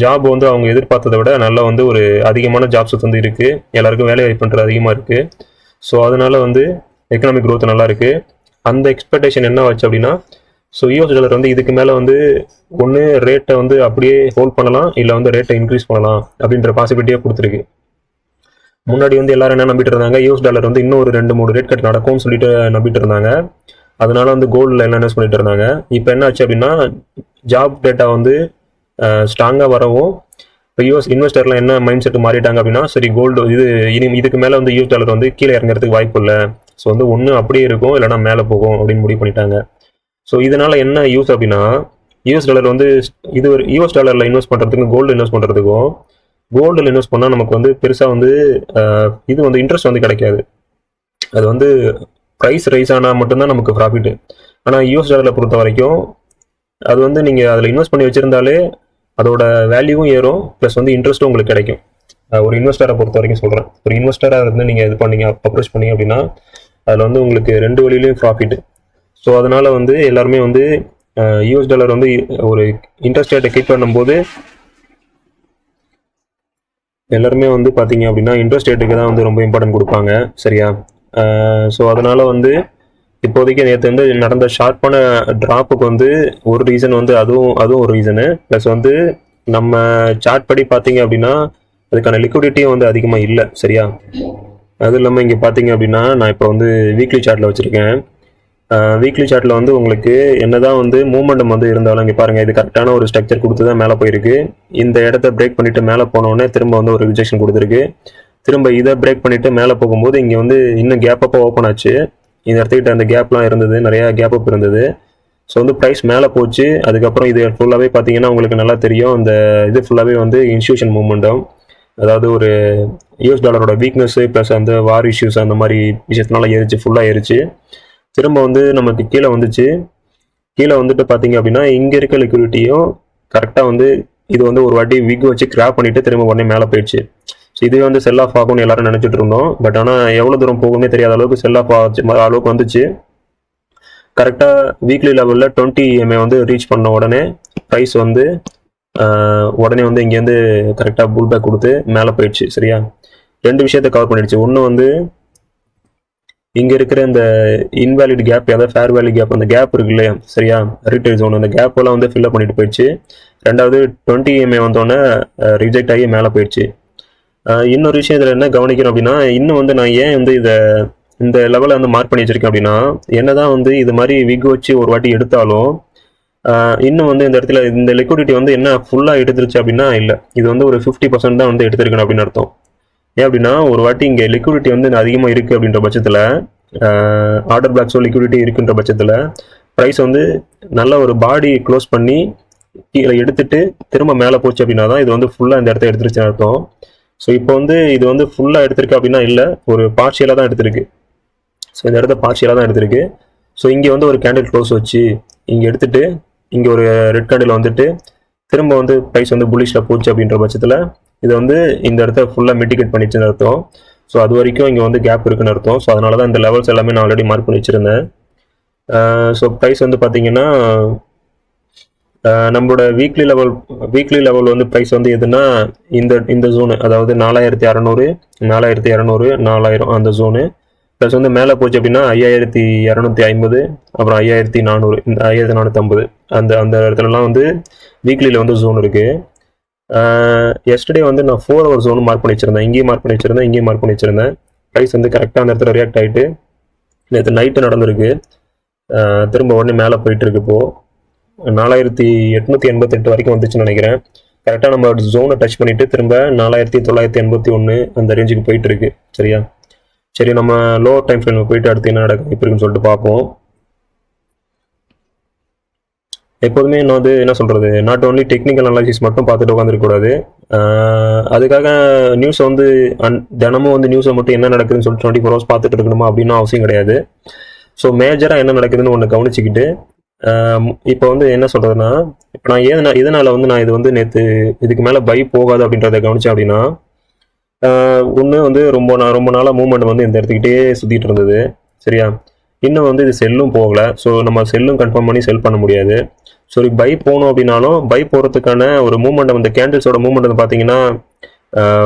Speaker 1: ஜாப் வந்து அவங்க எதிர்பார்த்ததை விட நல்லா வந்து ஒரு அதிகமான ஜாப்ஸ் வந்து இருக்குது, எல்லாருக்கும் வேலை வாய்ப்புன்றது அதிகமாக இருக்குது. ஸோ அதனால வந்து எக்கனாமிக் க்ரோத் நல்லா இருக்குது. அந்த எக்ஸ்பெக்டேஷன் என்ன வச்சு அப்படின்னா ஸோ யூஎஸ் டாலர் வந்து இதுக்கு மேலே வந்து ஒன்று ரேட்டை வந்து அப்படியே ஹோல்ட் பண்ணலாம், இல்லை வந்து ரேட்டை இன்க்ரீஸ் பண்ணலாம் அப்படின்ற பாசிபிலிட்டியாக கொடுத்துருக்கு. முன்னாடி வந்து எல்லாரும் என்ன நம்பிட்டு இருந்தாங்க, யூஎஸ் டாலர் வந்து இன்னும் ஒரு 2-3 ரேட் கட் நடக்கும்னு சொல்லிட்டு நம்பிட்டு இருந்தாங்க. அதனால வந்து கோல்டில் எல்லாம் இன்வெஸ்ட் பண்ணிட்டு இருந்தாங்க. இப்போ என்ன ஆச்சு அப்படின்னா ஜாப் டேட்டா வந்து ஸ்ட்ராங்காக வரவும் இப்போ யூஎஸ் இன்வெஸ்டர்லாம் என்ன மைண்ட் செட் மாறிட்டாங்க அப்படின்னா சரி கோல்டு இதுக்கு மேலே வந்து யூஎஸ் டாலர் வந்து கீழே இறங்குறதுக்கு வாய்ப்பு இல்லை. ஸோ வந்து ஒன்று அப்படியே இருக்கும், இல்லைனா மேலே போகும் அப்படின்னு முடிவு பண்ணிட்டாங்க. ஸோ இதனால என்ன யூஸ் அப்படின்னா யூஎஸ் டாலர் வந்து யூஎஸ் டாலரில் இன்வெஸ்ட் பண்ணுறதுக்கும் கோல்டு இன்வெஸ்ட் பண்ணுறதுக்கும் கோல்டில் இன்வெஸ்ட் பண்ணால் நமக்கு வந்து பெருசாக வந்து இது வந்து இன்ட்ரெஸ்ட் வந்து கிடைக்காது. அது வந்து ப்ரைஸ் ரைஸ் ஆனால் மட்டும்தான் நமக்கு ப்ராஃபிட்டு. ஆனால் யூஎஸ் டாலரை பொறுத்த வரைக்கும் அது வந்து நீங்கள் அதில் இன்வெஸ்ட் பண்ணி வச்சுருந்தாலே அதோட வேல்யூவும் ஏறும், ப்ளஸ் வந்து இன்ட்ரெஸ்ட்டும் உங்களுக்கு கிடைக்கும். ஒரு இன்வெஸ்டரை பொறுத்த வரைக்கும் சொல்கிறேன். ஒரு இன்வெஸ்டராக இருந்து நீங்கள் இது பண்ணீங்க அப்ரோச் பண்ணீங்க அப்படின்னா அதில் வந்து உங்களுக்கு 2 வழியிலையும் ப்ராஃபிட்டு. ஸோ அதனால் வந்து எல்லாருமே வந்து யூஎஸ் டாலர் வந்து ஒரு இன்ட்ரெஸ்ட் ரேட்டை கீப் பண்ணும்போது எல்லாருமே வந்து பார்த்தீங்க அப்படின்னா இன்ட்ரெஸ்ட் ரேட்டுக்கு தான் வந்து ரொம்ப இம்பார்ட்டன்ட் கொடுப்பாங்க. சரியா, ஸோ அதனால் வந்து இப்போதைக்கு நேற்று வந்து நடந்த ஷார்ப்பான ட்ராப்புக்கு வந்து ஒரு ரீசன் வந்து அதுவும் ஒரு ரீசனு. ப்ளஸ் வந்து நம்ம சார்ட் படி பார்த்தீங்க அப்படின்னா அதுக்கான லிக்விடிட்டியும் வந்து அதிகமாக இல்லை. சரியா, அது இல்லாமல் இங்கே பார்த்தீங்க அப்படின்னா நான் இப்போ வந்து வீக்லி சார்ட்டில் வச்சுருக்கேன். வீக்லி சார்ட்டில் வந்து உங்களுக்கு என்னதான் வந்து மூமெண்டம் வந்து இருந்தாலும் இங்கே பாருங்கள், இது கரெக்டான ஒரு ஸ்ட்ரக்சர் கொடுத்து தான் மேலே போயிருக்கு. இந்த இடத்த பிரேக் பண்ணிவிட்டு மேலே போனோடனே திரும்ப வந்து ஒரு ரிஜெக்ஷன் கொடுத்துருக்கு. திரும்ப இதை பிரேக் பண்ணிவிட்டு மேலே போகும்போது இங்கே வந்து இன்னும் கேப் அப்போ ஓப்பன் ஆச்சு. இந்த இடத்துக்கிட்ட அந்த கேப்லாம் இருந்தது, நிறையா கேப் அப் இருந்தது. ஸோ வந்து ப்ரைஸ் மேலே போச்சு. அதுக்கப்புறம் இது ஃபுல்லாகவே பார்த்தீங்கன்னா உங்களுக்கு நல்லா தெரியும், இந்த இது ஃபுல்லாகவே வந்து இன்ஸ்டியூஷன் மூமெண்டம். அதாவது ஒரு யூஎஸ் டாலரோட வீக்னஸ்ஸு ப்ளஸ் அந்த வார் இஷ்யூஸ் அந்த மாதிரி விஷயத்தினால ஃபுல்லாக ஏறிச்சு. திரும்ப வந்து நமக்கு கீழே வந்துச்சு. கீழே வந்துட்டு பார்த்தீங்க அப்படின்னா இங்கே இருக்க லிக்விடிட்டியும் கரெக்டாக வந்து இது வந்து ஒரு வாட்டி விக் வச்சு கிராப் பண்ணிவிட்டு திரும்ப உடனே மேலே போயிடுச்சு. ஸோ இது வந்து செல் ஆஃப் ஆகும்னு எல்லாரும் நினச்சிட்டு இருந்தோம். பட் ஆனால் எவ்வளோ தூரம் போகும்னே தெரியாத அளவுக்கு செல் ஆஃப் ஆச்சு அளவுக்கு வந்துச்சு. கரெக்டாக வீக்லி லெவலில் 20 EMA வந்து ரீச் பண்ண உடனே ப்ரைஸ் வந்து உடனே வந்து இங்கேருந்து கரெக்டாக புல் பேக் கொடுத்து மேலே போயிடுச்சு. சரியா, 2 விஷயத்தை கவர் பண்ணிடுச்சு. ஒன்று வந்து இங்கே இருக்கிற இந்த இன்வேலிட் கேப், அதாவது ஃபேர் வேல்யூ கேப், அந்த கேப் இருக்கு இல்லையா, சரியா, ரீட்டைல் ஜோன், அந்த கேப்பெல்லாம் வந்து ஃபில்அப் பண்ணிட்டு போயிடுச்சு. ரெண்டாவது 20 EMA வந்தோடனே ரிஜெக்ட் ஆகி மேலே போயிடுச்சு. இன்னொரு விஷயம் இதில் என்ன கவனிக்கணும் அப்படின்னா, இன்னும் வந்து நான் ஏன் வந்து இந்த லெவலில் வந்து மார்க் பண்ணி வச்சிருக்கேன் அப்படின்னா, என்னதான் வந்து இது மாதிரி விக் வச்சு ஒரு வாட்டி எடுத்தாலும் இன்னும் வந்து இந்த இடத்துல இந்த லிக்விடிட்டி வந்து என்ன ஃபுல்லாக எடுத்துருச்சு அப்படின்னா இல்லை, இது வந்து ஒரு 50% தான் வந்து எடுத்திருக்கணும் அப்படின்னு அர்த்தம். ஏன் அப்படின்னா ஒரு வாட்டி இங்கே லிக்விடிட்டி வந்து அதிகமாக இருக்குது அப்படின்ற பட்சத்தில், ஆர்டர் பிளாக்ஸோ லிக்விடிட்டி இருக்குன்ற பட்சத்தில் ப்ரைஸ் வந்து நல்ல ஒரு பாடி க்ளோஸ் பண்ணி கீழே எடுத்துட்டு திரும்ப மேலே போச்சு அப்படின்னா தான் இது வந்து ஃபுல்லாக இந்த இடத்த எடுத்துருச்சுன்னு அர்த்தம். ஸோ இப்போ வந்து இது வந்து ஃபுல்லாக எடுத்திருக்கு அப்படின்னா இல்லை, ஒரு பார்ஷியலாக தான் எடுத்திருக்கு. ஸோ இந்த இடத்த பார்ஷியலாக தான் எடுத்திருக்கு. ஸோ இங்கே வந்து ஒரு கேண்டில் க்ளோஸ் வச்சு இங்கே எடுத்துட்டு இங்கே ஒரு ரெட் கேண்டில் வந்துட்டு திரும்ப வந்து ப்ரைஸ் வந்து புல்லிஷில் போச்சு அப்படின்ற பட்சத்தில் இது வந்து இந்த இடத்த ஃபுல்லாக மிட்டிகேட் பண்ணிச்சுன்னு அர்த்தம். ஸோ அது வரைக்கும் இங்கே வந்து கேப் இருக்குன்னு அர்த்தம். ஸோ அதனால தான் இந்த லெவல்ஸ் எல்லாமே நான் ஆல்ரெடி மார்க் பண்ணி வச்சுருந்தேன். ஸோ ப்ரைஸ் வந்து பார்த்தீங்கன்னா நம்மளோட வீக்லி லெவல் வந்து ப்ரைஸ் வந்து எதுனா இந்த ஜோனு, அதாவது 4600 4000 அந்த ஜோனு. ப்ளஸ் வந்து மேலே போச்சு அப்படின்னா 5250, அப்புறம் 5400, 5450 அந்த இடத்துலலாம் வந்து வீக்லியில் வந்து ஜோன் இருக்குது. எஸ்டர்டே வந்து நான் 4 ஹவர் ஜோன் மார்க் பண்ணி வச்சுருந்தேன். இங்கேயும் மார்க் பண்ணி வச்சுருந்தேன். ப்ரைஸ் வந்து கரெக்டாக அந்த இடத்துல ரியாக்ட் ஆகிட்டு நேற்று நைட்டு நடந்திருக்கு. திரும்ப உடனே மேலே போயிட்டுருக்கு. இப்போது 4888 வரைக்கும் வந்துச்சுன்னு நினைக்கிறேன். கரெக்டாக நம்ம ஜோனை டச் பண்ணிவிட்டு திரும்ப 4981 அந்த ரேஞ்சுக்கு போயிட்டுருக்கு. சரியா, சரி, நம்ம லோ டைம் ஃப்ரேமில் போயிட்டு அடுத்து என்ன நடக்கும் இப்போ இருக்குன்னு சொல்லிட்டு பார்ப்போம். எப்போதுமே நான் வந்து என்ன சொல்கிறது, நாட் ஓன்லி டெக்னிக்கல் அனாலிசிஸ் மட்டும் பார்த்துட்டு உட்காந்துருக்கக்கூடாது. அதுக்காக நியூஸை வந்து தினமும் வந்து நியூஸை மட்டும் என்ன நடக்குதுன்னு சொல்லிட்டு 24 hours பார்த்துட்டு இருக்கணுமா அப்படின்னு அவசியம் கிடையாது. ஸோ மேஜராக என்ன நடக்குதுன்னு ஒன்று கவனிச்சிக்கிட்டு இப்போ வந்து என்ன சொல்கிறதுனா, இப்போ நான் இதனால் வந்து நான் இது வந்து நேற்று இதுக்கு மேலே பை போகாது அப்படின்றத கவனித்தேன் அப்படின்னா, ஒன்று வந்து ரொம்ப நாளாக மூவ்மெண்ட் வந்து இந்த இடத்துக்கிட்டே சுற்றிட்டு இருந்தது. சரியா, இன்னும் வந்து இது செல்லும் போகலை. ஸோ நம்ம செல்லும் கன்ஃபார்ம் பண்ணி செல் பண்ண முடியாது. ஸோ பை போகணும் அப்படின்னாலும் பை போகிறதுக்கான ஒரு மூவ்மெண்ட், அந்த கேண்டில்ஸோட மூவ்மெண்ட் வந்து பார்த்தீங்கன்னா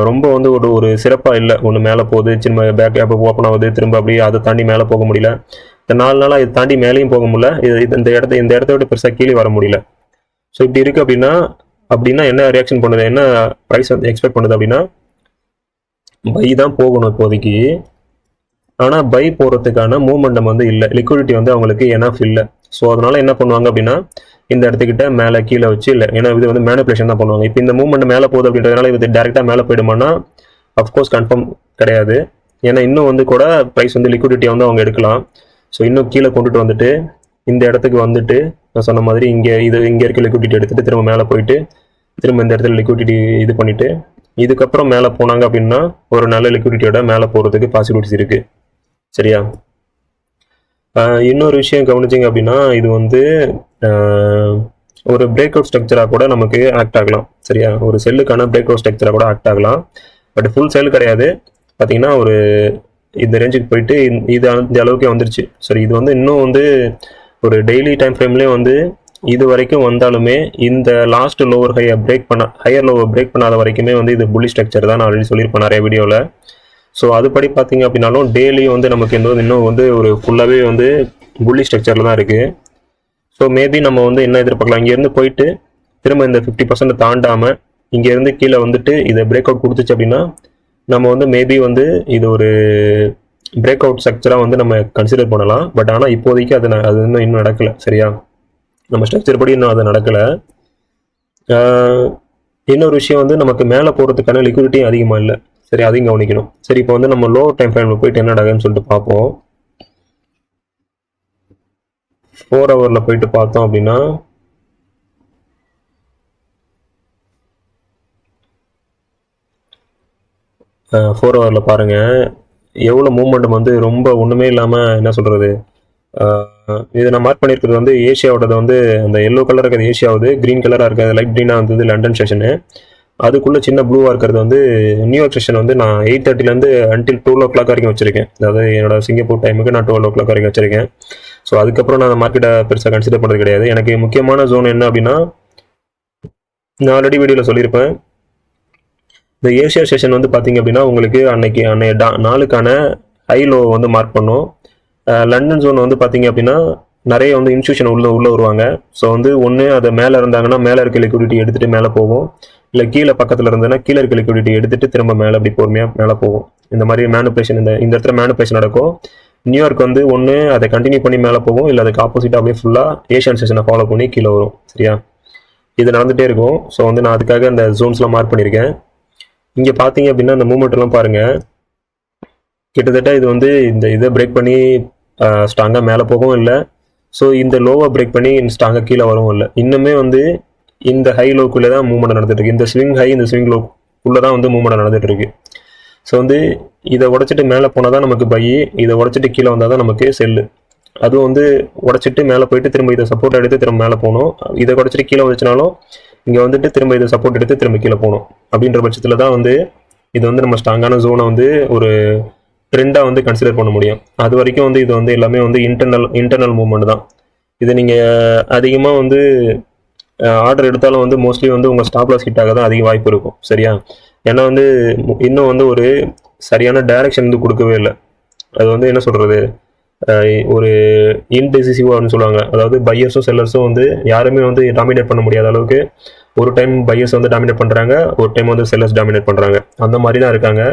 Speaker 1: ரொம்ப வந்து ஒரு சிறப்பாக இல்லை. ஒன்று மேலே போகுது, சின்ன பேக் கேப் ஓப்பன் ஆகுது, திரும்ப அப்படியே அதை தாண்டி மேலே போக முடியல. இந்த 4 நாளாக இதை தாண்டி மேலேயும் போக முடியல, இந்த இடத்த விட பெருசாக கீழே வர முடியல. ஸோ இப்படி இருக்குது அப்படின்னா என்ன ரியாக்ஷன் பண்ணுது, என்ன ப்ரைஸ் வந்து எக்ஸ்பெக்ட் பண்ணுது அப்படின்னா, பை தான் போகணும் இப்போதைக்கு. ஆனால் பை போகிறதுக்கான மூவ்மெண்டம் வந்து இல்லை, லிக்விடிட்டி வந்து அவங்களுக்கு எனஃப் இல்லை. ஸோ அதனால என்ன பண்ணுவாங்க அப்படின்னா, இந்த இடத்துக்கிட்ட மேலே கீழே வச்சு இல்லை, ஏன்னா இது வந்து மேனிபுலேஷன் தான் பண்ணுவாங்க. இப்போ இந்த மூவ்மெண்ட் மேலே போகுது அப்படின்றதுனால இது டேரெக்டாக மேலே போயிடுமானா அஃப்கோர்ஸ் கன்ஃபார்ம் கிடையாது. ஏன்னா இன்னும் வந்து கூட ப்ரைஸ் வந்து லிக்விடிட்டியை வந்து அவங்க எடுக்கலாம். ஸோ இன்னும் கீழே கொண்டுட்டு வந்துட்டு இந்த இடத்துக்கு வந்துட்டு நான் சொன்ன மாதிரி இங்கே இருக்க லிக்விடிட்டி எடுத்துகிட்டு திரும்ப மேலே போயிட்டு திரும்ப இந்த இடத்துல லிக்விடிட்டி இது பண்ணிவிட்டு இதுக்கப்புறம் மேலே போனாங்க அப்படின்னா ஒரு நல்ல லிக்விடிட்டியோட மேலே போகிறதுக்கு பாசிபிலிட்டிஸ் இருக்குது. சரியா, இன்னொரு விஷயம் கவனிச்சிங்க அப்படின்னா, இது வந்து ஒரு பிரேக் அவுட் ஸ்ட்ரக்சராக கூட நமக்கு ஆக்ட் ஆகலாம். சரியா, ஒரு செல்லுக்கான பிரேக் அவுட் ஸ்ட்ரக்சராக கூட ஆக்ட் ஆகலாம். பட் ஃபுல் செல் கிடையாது. பார்த்தீங்கன்னா ஒரு இந்த ரேஞ்சுக்கு போயிட்டு இது இந்த அளவுக்கே வந்துருச்சு. சரி, இது வந்து இன்னும் வந்து ஒரு டெய்லி டைம் ஃப்ரேம்லேயே வந்து இது வரைக்கும் வந்தாலுமே இந்த லாஸ்ட் ஹையர் லோவர் பிரேக் பண்ணாத வரைக்குமே வந்து இது புல்லி ஸ்ட்ரக்சர் தான். நான் ஆல்ரெடி சொல்லியிருப்பேன் நிறைய வீடியோவில். ஸோ அதுபடி பார்த்தீங்க அப்படின்னாலும் டெய்லியும் வந்து நமக்கு இன்னும் வந்து ஒரு ஃபுல்லாகவே வந்து புல்லி ஸ்ட்ரக்சரில் தான் இருக்குது. ஸோ மேபி நம்ம வந்து என்ன எதிர்பார்க்கலாம், இங்கேருந்து போயிட்டு திரும்ப இந்த 50% தாண்டாமல் இங்கேருந்து கீழே வந்துட்டு இதை பிரேக் அவுட் கொடுத்துச்சு அப்படின்னா நம்ம வந்து மேபி வந்து இது ஒரு பிரேக் அவுட் ஸ்ட்ரக்சராக வந்து நம்ம கன்சிடர் பண்ணலாம். பட் ஆனால் இப்போதைக்கு அது இன்னும் நடக்கலை. சரியா, நம்ம ஸ்ட்ரக்சர் படி இன்னும் அது நடக்கலை. இன்னொரு விஷயம் வந்து நமக்கு மேலே போகிறதுக்கான லிக்விடிட்டியும் அதிகமாக இல்லை. சரி, அதையும் கவனிக்கணும். சரி, இப்போ வந்து நம்ம லோ டைம் ஃப்ரேமில் போயிட்டு என்ன நடக்குதுன்னு சொல்லிட்டு பார்ப்போம். 4 ஹவரில் போயிட்டு பார்த்தோம் அப்படின்னா 4 ஹவரில் பாருங்கள் எவ்வளோ மூவ்மெண்ட் வந்து ரொம்ப ஒன்றுமே இல்லாமல் என்ன சொல்கிறது. இதை நான் மார்க் பண்ணியிருக்கிறது வந்து ஏஷியாவோடது வந்து அந்த எல்லோ கலர் இருக்கிறது ஏஷியாவது, க்ரீன் கலராக இருக்கிறது லைட் க்ரீனாக இருந்தது லண்டன் செஷனு. அதுக்குள்ளே சின்ன ப்ளூவாக இருக்கிறது வந்து நியூயார்க் செஷன் வந்து நான் 8:30 அன்டில் 12 o'clock வரைக்கும் வச்சுருக்கேன். அதாவது என்னோட சிங்கப்பூர் டைமுக்கு நான் 12 o'clock வரைக்கும் வச்சுருக்கேன். ஸோ அதுக்கப்புறம் நான் அந்த மார்க்கெட்டை பெருசாக கன்சிடர் பண்ணுறது கிடையாது. எனக்கு முக்கியமான ஜோன் என்ன அப்படின்னா, நான் ஆல்ரெடி வீடியோவில் சொல்லியிருப்பேன், இந்த ஏஷியா செஷன் வந்து பார்த்தீங்க அப்படின்னா உங்களுக்கு அன்னைய நாளுக்கான ஹை லோ வந்து மார்க் பண்ணும். லண்டன் ஜோன் வந்து பார்த்தீங்க அப்படின்னா நிறைய வந்து இன்ஸ்டியூஷன் உள்ள வருவாங்க. ஸோ வந்து ஒன்று அதை மேலே இருந்தாங்கன்னா மேலே இருக்க லிக்விடிட்டி எடுத்துகிட்டு மேலே போகும், இல்லை கீழே பக்கத்தில் இருந்ததுன்னா கீழே இருக்க லிக்விடிட்டி எடுத்துகிட்டு திரும்ப மேலே அப்படி பொறுமையாக மேலே போகும். இந்த மாதிரி மேனுபுலேஷன் இந்த இடத்துல மேனுபுலேஷன் நடக்கும். நியூயார்க் வந்து ஒன்று அதை கண்டினியூ பண்ணி மேலே போகும், இல்லை அதுக்கு ஆப்போசிட்டாக அப்படியே ஃபுல்லாக ஏஷியன் செஷனை ஃபாலோ பண்ணி கீழே வரும். சரியா, இது நடந்துகிட்டே இருக்கும். ஸோ வந்து நான் அதுக்காக அந்த ஜோன்ஸ்லாம் மார்க் பண்ணியிருக்கேன். இங்கே பார்த்தீங்க அப்படின்னா அந்த மூமெண்ட்லாம் பாருங்கள், கிட்டத்தட்ட இது வந்து இந்த இதை பிரேக் பண்ணி ஸ்ட்ராங்காக மேலே போகவும் இல்லை, ஸோ இந்த லோவை பிரேக் பண்ணி ஸ்ட்ராங்காக கீழே வரவும் இல்லை. இன்னுமே வந்து இந்த ஹை லோக்குள்ளே தான் மூவ்மெண்ட் நடந்துட்டு இருக்கு. இந்த ஸ்விங் ஹை இந்த ஸ்விங் லோக்குள்ளே தான் வந்து மூவ்மெண்ட் நடந்துட்டு இருக்கு. ஸோ வந்து இதை உடச்சிட்டு மேலே போனால் தான் நமக்கு பை, இதை உடச்சிட்டு கீழே வந்தால் தான் நமக்கு செல்லு. அதுவும் வந்து உடச்சிட்டு மேலே போயிட்டு திரும்ப இதை சப்போர்ட் எடுத்து திரும்ப மேலே போகணும். இதை உடச்சிட்டு கீழே வந்துச்சுனாலும் இங்கே வந்துட்டு திரும்ப இதை சப்போர்ட் எடுத்து திரும்ப கீழே போகணும். அப்படின்ற பட்சத்தில் தான் வந்து இது வந்து நம்ம ஸ்ட்ராங்கான ஜோனை வந்து ஒரு ட்ரெண்டாக வந்து கன்சிடர் பண்ண முடியும். அது வரைக்கும் வந்து இது வந்து எல்லாமே வந்து இன்டர்னல் மூவ்மெண்ட் தான். இது நீங்கள் அதிகமாக வந்து ஆர்டர் எடுத்தாலும் வந்து மோஸ்ட்லி வந்து உங்கள் ஸ்டாப் லாஸ் ஹிட் ஆக தான் அதிக வாய்ப்பு இருக்கும். சரியா, ஏன்னா வந்து இன்னும் வந்து ஒரு சரியான டைரக்ஷன் வந்து கொடுக்கவே இல்லை. அது வந்து என்ன சொல்கிறது, ஒரு இன்டெசிசிவாக சொல்லுவாங்க. அதாவது பையர்ஸும் செல்லர்ஸும் வந்து யாருமே வந்து டாமினேட் பண்ண முடியாத அளவுக்கு ஒரு டைம் பையர்ஸ் வந்து டாமினேட் பண்ணுறாங்க, ஒரு டைம் வந்து செல்லர்ஸ் டாமினேட் பண்ணுறாங்க. அந்த மாதிரி தான் இருக்காங்க.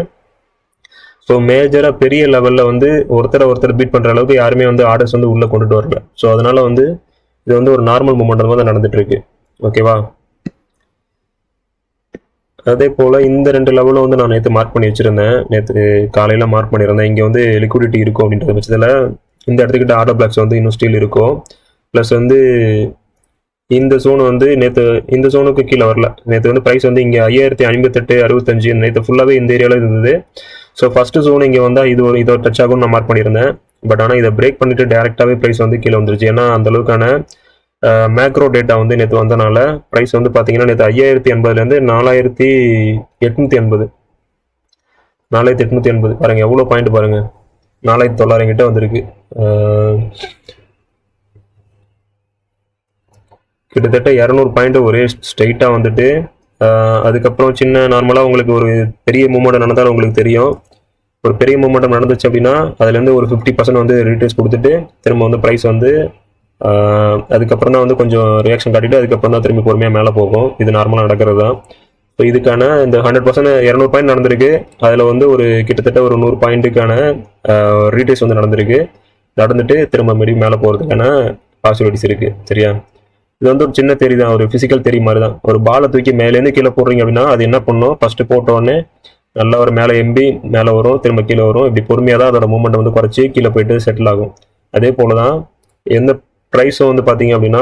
Speaker 1: ஸோ மேஜராக பெரிய லெவலில் வந்து ஒருத்தர் பீட் பண்ணுற அளவுக்கு யாருமே வந்து ஆர்டர்ஸ் வந்து உள்ளே கொண்டுட்டு வரல. ஸோ அதனால வந்து இது வந்து ஒரு நார்மல் மூமெண்ட் தான் நடந்துட்டு இருக்கு. ஓகேவா, அதே போல் இந்த 2 லெவலும் வந்து நான் நேற்று மார்க் பண்ணி வச்சுருந்தேன். நேற்று காலையில் மார்க் பண்ணியிருந்தேன். இங்கே வந்து லிக்விடிட்டி இருக்கும் அப்படின்ற பட்சத்தில் இந்த இடத்துக்கிட்ட ஆர்டர் பிளாக்ஸ் வந்து இன்னும் ஸ்டில் இருக்கும். ப்ளஸ் வந்து இந்த ஜோன் வந்து நேற்று இந்த ஜோனுக்கு கீழே வரல. நேற்று வந்து ப்ரைஸ் வந்து இங்கே 5058 65 நேற்று ஃபுல்லாகவே இந்த ஏரியாவில் இருந்தது. ஸோ ஃபஸ்ட்டு ஜோன் இங்கே வந்தால் இதை டச் ஆகும்னு நான் மார்க் பண்ணியிருந்தேன். பட் ஆனால் இதை பிரேக் பண்ணிவிட்டு டேரெக்டாகவே ப்ரைஸ் வந்து கீழே வந்துருச்சு. ஏன்னா அந்தளவுக்கான மேக்ரோ டேட்டா வந்து நேற்று வந்தனால ப்ரைஸ் வந்து பார்த்தீங்கன்னா நேற்று 5080 4880 4880 பாருங்கள் எவ்வளோ பாயிண்ட் பாருங்கள், 4900 கிட்ட வந்திருக்கு. கிட்டத்தட்ட 200 பாயிண்ட் ஒரே ஸ்ட்ரெயிட்டாக வந்துட்டு அதுக்கப்புறம் சின்ன நார்மலாக உங்களுக்கு ஒரு பெரிய மூவ்மெண்ட் நடந்தாலும் உங்களுக்கு தெரியும். ஒரு பெரிய மூவ்மெண்ட் நடந்துச்சு அப்படின்னா அதுலேருந்து ஒரு 50% வந்து ரீட்ரேஸ் கொடுத்துட்டு திரும்ப வந்து ப்ரைஸ் வந்து அதுக்கப்புறம் தான் வந்து கொஞ்சம் ரியாக்ஷன் காட்டிட்டு அதுக்கப்புறம் தான் திரும்பி பொறுமையாக மேலே போகும். இது நார்மலாக நடக்கிறது தான். ஸோ இதுக்கான இந்த 100% 200 பாயிண்ட் நடந்திருக்கு. அதில் வந்து ஒரு கிட்டத்தட்ட ஒரு 100 பாயிண்ட்டுக்கான ரீட்ரேஸ் வந்து நடந்துட்டு திரும்ப மீறி மேலே போகிறதுக்கான பாசிபிலிட்டிஸ் இருக்குது. சரியா, இது வந்து ஒரு சின்ன தேரி தான், ஒரு ஃபிசிக்கல் தேரி மாதிரி தான். ஒரு பாலை தூக்கி மேலேருந்து கீழே போடுறீங்க அப்படின்னா அது என்ன பண்ணும், ஃபஸ்ட்டு போட்டோடனே நல்லா ஒரு மேலே எம்பி மேலே வரும், திரும்ப கீழே வரும். இப்படி பொறுமையாக தான் அதோட மூமெண்ட் வந்து குறைச்சி கீழே போயிட்டு செட்டில் ஆகும். அதே போல் தான் எந்த ப்ரைஸும் வந்து பார்த்தீங்க அப்படின்னா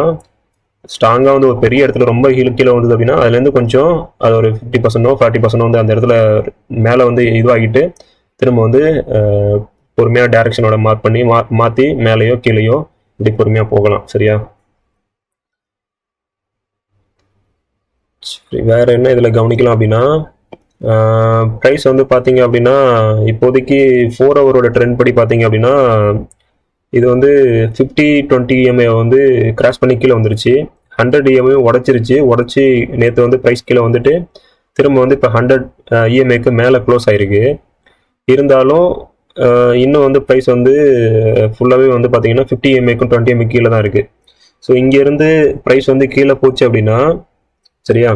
Speaker 1: ஸ்ட்ராங்காக வந்து ஒரு பெரிய இடத்துல ரொம்ப கீழே வந்தது அப்படின்னா அதுலேருந்து கொஞ்சம் அது ஒரு 50% 40% வந்து அந்த இடத்துல மேலே வந்து இதுவாகிட்டு திரும்ப வந்து பொறுமையாக டைரக்ஷனோட மார்க் பண்ணி மாற்றி மேலேயோ கீழேயோ இப்படி பொறுமையாக போகலாம். சரியா, சரி வேறு என்ன இதில் கவனிக்கலாம் அப்படின்னா ப்ரைஸ் வந்து பார்த்தீங்க அப்படின்னா இப்போதைக்கு 4 ஹவரோட ட்ரெண்ட் படி பார்த்தீங்க அப்படின்னா இது வந்து 50-20 EMA வந்து கிராஸ் பண்ணி கீழே வந்துருச்சு. 100 EMA உடச்சி நேற்று வந்து ப்ரைஸ் கீழே வந்துட்டு திரும்ப வந்து இப்போ 100 EMAக்கு மேலே க்ளோஸ் ஆகிருக்கு. இருந்தாலும் இன்னும் வந்து ப்ரைஸ் வந்து ஃபுல்லாகவே வந்து பார்த்தீங்கன்னா 50 EMAக்கும் 20 EMA கீழே தான் இருக்குது. ஸோ இங்கேருந்து ப்ரைஸ் வந்து கீழே போச்சு அப்படின்னா, சரியா,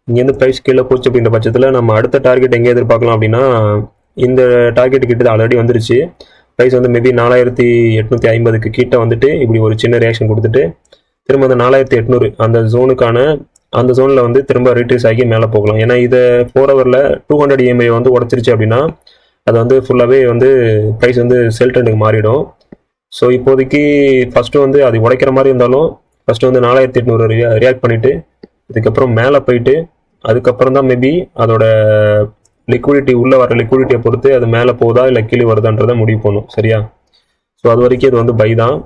Speaker 1: இங்கேருந்து ப்ரைஸ் கீழே போச்சு அப்படின்ற பட்சத்தில் நம்ம அடுத்த டார்கெட் எங்கே எதிர்பார்க்கலாம் அப்படின்னா இந்த டார்கெட் கிட்ட ஆல்ரெடி வந்துருச்சு. ப்ரைஸ் வந்து மேபி 4850 கிட்ட வந்துட்டு இப்படி ஒரு சின்ன ரியாக்ஷன் கொடுத்துட்டு திரும்ப அந்த 4800 அந்த ஜோனில் வந்து திரும்ப ரீட்ரேஸ் ஆகி மேலே போகலாம். ஏன்னா இதை 4 ஹவரில் 200 EMA வந்து உடச்சிருச்சு அப்படின்னா அது வந்து ஃபுல்லாகவே வந்து ப்ரைஸ் வந்து செல் ட்ரெண்டுக்கு மாறிடும். ஸோ இப்போதைக்கு ஃபஸ்ட்டு வந்து அது உடைக்கிற மாதிரி இருந்தாலும் ஃபஸ்ட்டு வந்து 4800 ரியாக்ட் பண்ணிவிட்டு இதுக்கப்புறம் மேலே போயிட்டு அதுக்கப்புறம் தான் மேபி அதோட லிக்விடிட்டி உள்ளே வர லிக்விடிட்டியை பொறுத்து அது மேலே போகுதா இல்லை கீழே வருதான்றதை முடிவு பண்ணும். சரியா, ஸோ அது வரைக்கும் இது வந்து பை தான்.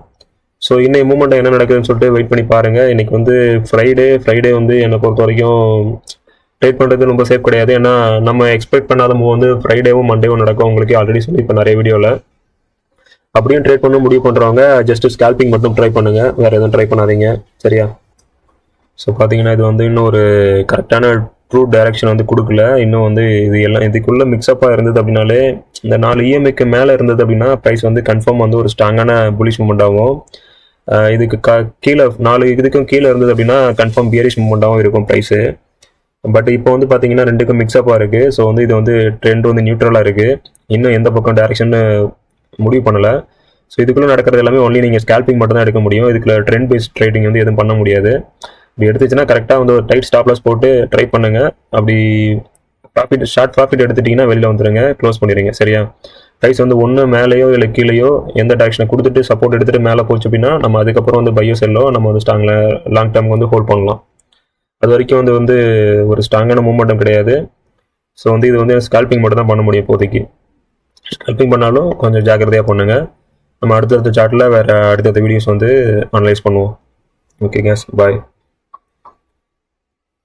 Speaker 1: ஸோ இன்னைக்கு மூமெண்ட் என்ன நடக்குதுன்னு சொல்லிட்டு வெயிட் பண்ணி பாருங்கள். இன்றைக்கி வந்து ஃப்ரைடே வந்து என்னை பொறுத்த வரைக்கும் ட்ரேட் பண்ணுறது ரொம்ப சேஃப் கிடையாது. ஏன்னா நம்ம எக்ஸ்பெக்ட் பண்ணாத மூவ் வந்து ஃப்ரைடேவும் மண்டேவும் நடக்கும். உங்களுக்கு ஆல்ரெடி சொல்லி இப்போ நிறைய வீடியோவில் அப்படியும் ட்ரேட் பண்ண முடிவு பண்ணுறவங்க ஜஸ்ட் ஸ்கேல்பிங் மட்டும் ட்ரை பண்ணுங்கள், வேறு எதுவும் ட்ரை பண்ணாதீங்க. சரியா? ஸோ பார்த்தீங்கன்னா இது வந்து இன்னும் ஒரு கரெக்டான ட்ரூ டைரக்ஷன் வந்து கொடுக்கல. இன்னும் வந்து இது எல்லாம் இதுக்குள்ளே மிக்ஸ்அப்பாக இருந்தது அப்படின்னாலே, இந்த 4 இஎம்ஐக்கு மேலே இருந்தது அப்படின்னா ப்ரைஸ் வந்து கன்ஃபார்ம் வந்து ஒரு ஸ்ட்ராங்கான புலிஷ் மூமெண்ட் ஆகும். இதுக்கு கீழே 4 இதுக்கும் கீழே இருந்தது அப்படின்னா கன்ஃபார்ம் பியரிஷ் மூமெண்ட்டாகவும் இருக்கும் ப்ரைஸு. பட் இப்போ வந்து பார்த்தீங்கன்னா ரெண்டுக்கும் மிக்ஸ்அப்பாக இருக்குது. ஸோ வந்து இது வந்து ட்ரெண்ட் வந்து நியூட்ரலாக இருக்குது. இன்னும் எந்த பக்கம் டைரக்ஷன் முடிவு பண்ணலை. ஸோ இதுக்குள்ளே நடக்கிறது எல்லாமே ஒன்லி நீங்கள் ஸ்கேல்பிங் மட்டும் தான் எடுக்க முடியும். இதுக்குள்ள ட்ரெண்ட் பேஸ்ட் ட்ரேடிங் வந்து எதுவும் பண்ண முடியாது. இப்படி எடுத்துச்சுன்னா கரெக்டாக வந்து ஒரு டைட் ஸ்டாப் லாஸ் போட்டு ட்ரை பண்ணுங்கள். அப்படி ஷார்ட் ப்ராஃபிட் எடுத்துட்டிங்கன்னா வெளியில் வந்துடுங்க, க்ளோஸ் பண்ணிடுங்க. சரியா? ப்ரைஸ் வந்து ஒன்று மேலேயோ இல்லை கீழேயோ எந்த டைரக்ஷனை கொடுத்துட்டு சப்போர்ட் எடுத்துகிட்டு மேலே போச்சு அப்படின்னா நம்ம அதுக்கப்புறம் வந்து பையோ செல்லோ நம்ம வந்து லாங் டேர்முக்கு வந்து ஹோல்ட் பண்ணலாம். அது வரைக்கும் வந்து ஒரு ஸ்ட்ராங்கான மூமெண்ட்டும் கிடையாது. ஸோ வந்து இது வந்து ஸ்கால்பிங் மட்டும் தான் பண்ண முடியும் இப்போதைக்கு. ஸ்கால்பிங் பண்ணாலும் கொஞ்சம் ஜாக்கிரதையாக பண்ணுங்கள். நம்ம அடுத்தடுத்த சார்ட்டில் வேறு அடுத்தடுத்த வீடியோஸ் வந்து அனலைஸ் பண்ணுவோம். ஓகே கேஸ், பாய்.